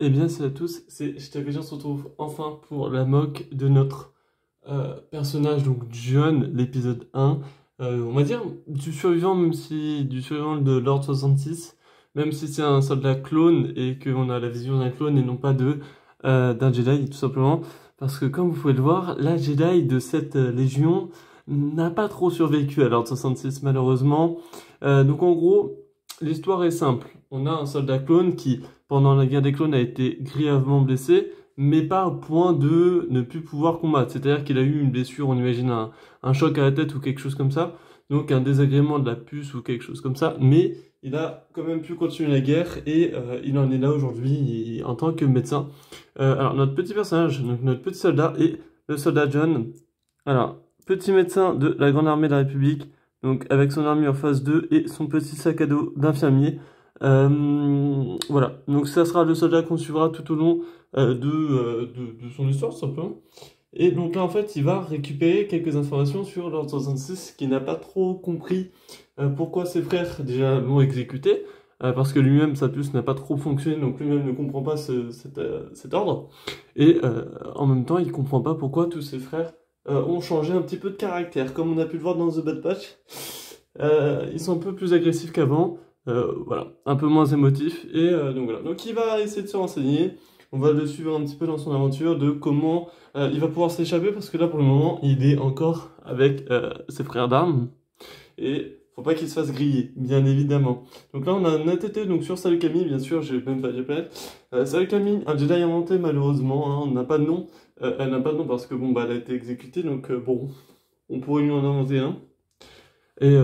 Eh bien, salut à tous, c'est Shitakaji, on se retrouve enfin pour la mock de notre personnage, donc John, l'épisode 1. On va dire du survivant, même si du survivant de l'Ordre 66, même si c'est un soldat clone et qu'on a la vision d'un clone et non pas d'un Jedi, tout simplement. Parce que comme vous pouvez le voir, la Jedi de cette légion n'a pas trop survécu à l'Ordre 66, malheureusement. Donc en gros, l'histoire est simple. On a un soldat clone qui pendant la guerre des clones a été grièvement blessé, mais pas au point de ne plus pouvoir combattre. C'est-à-dire qu'il a eu une blessure, on imagine un choc à la tête ou quelque chose comme ça, donc un désagrément de la puce ou quelque chose comme ça, mais il a quand même pu continuer la guerre et il en est là aujourd'hui en tant que médecin. Alors notre petit personnage, donc notre petit soldat est le soldat John. Alors, petit médecin de la Grande Armée de la République, donc avec son armure phase 2 et son petit sac à dos d'infirmier. Voilà, donc ça sera le soldat qu'on suivra tout au long de son histoire, tout simplement. Et donc là, en fait, il va récupérer quelques informations sur l'Ordre 66, qui n'a pas trop compris pourquoi ses frères déjà l'ont exécuté, parce que lui-même, sa puce n'a pas trop fonctionné, donc lui-même ne comprend pas cet ordre. Et en même temps, il comprend pas pourquoi tous ses frères ont changé un petit peu de caractère. Comme on a pu le voir dans The Bad Batch, ils sont un peu plus agressifs qu'avant. Voilà, un peu moins émotif, et donc voilà. Donc il va essayer de se renseigner, on va le suivre un petit peu dans son aventure, de comment il va pouvoir s'échapper, parce que là pour le moment il est encore avec ses frères d'armes, et faut pas qu'il se fasse griller, bien évidemment. Donc là on a un ATT donc sur Salut Camille, bien sûr, j'ai même pas dit planète. Salut Camille, un Jedi inventé malheureusement, hein, on n'a pas de nom, elle n'a pas de nom parce que bon bah elle a été exécutée, donc bon, on pourrait lui en inventer un. Et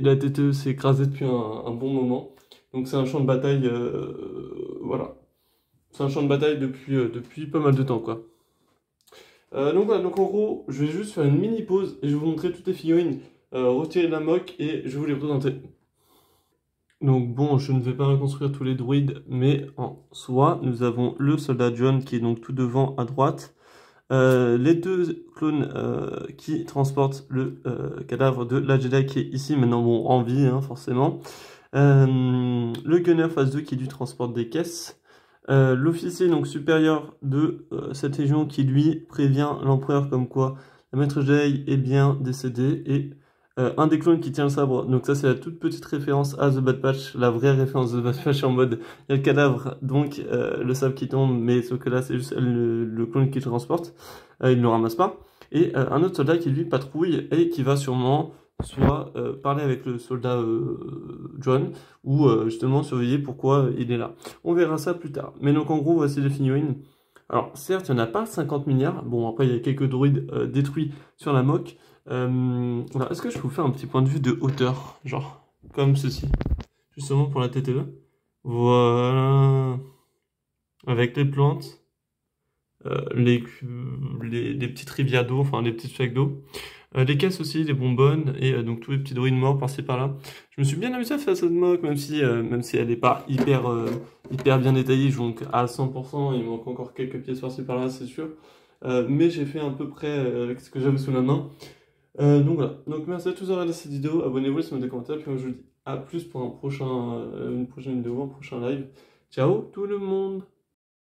la TTE s'est écrasée depuis un bon moment. Donc c'est un champ de bataille, voilà. C'est un champ de bataille depuis pas mal de temps, quoi. Donc voilà, donc en gros, je vais juste faire une mini pause et je vais vous montrer toutes les figurines retirées de la mock et je vais vous les présenter. Donc bon, je ne vais pas reconstruire tous les druides, mais en soi, nous avons le soldat John qui est donc tout devant à droite. Les deux clones qui transportent le cadavre de la Jedi qui est ici maintenant bon, en vie, hein, forcément. Le gunner phase 2 qui lui transporte des caisses. L'officier donc supérieur de cette légion qui lui prévient l'empereur comme quoi le maître Jedi est bien décédé. Et un des clones qui tient le sabre. Donc ça c'est la toute petite référence à The Bad Batch. La vraie référence de The Bad Batch en mode il y a le cadavre, donc le sabre qui tombe, mais sauf que là c'est juste le clone qui le transporte. Il ne le ramasse pas. Et un autre soldat qui lui patrouille et qui va sûrement soit parler avec le soldat John ou justement surveiller pourquoi il est là. On verra ça plus tard. Mais donc en gros voici les figurines. Alors certes il n'y en a pas 50 milliards. Bon après il y a quelques droïdes détruits sur la mock. Voilà. Est-ce que je peux vous faire un petit point de vue de hauteur, genre comme ceci, justement pour la TTE. Voilà, avec les plantes, les petites rivières d'eau, enfin les petites flaques d'eau, les caisses aussi, les bonbonnes et donc tous les petits druides morts par-ci par-là. Je me suis bien amusé à faire cette mock, même si elle n'est pas hyper bien détaillée, donc à 100%, il manque encore quelques pièces par-ci par-là, c'est sûr. Mais j'ai fait à peu près avec ce que j'avais sous la main. Donc voilà, donc merci à tous d'avoir regardé cette vidéo, abonnez-vous, laissez-moi des commentaires, puis moi je vous dis à plus pour une prochaine vidéo, un prochain live. Ciao tout le monde!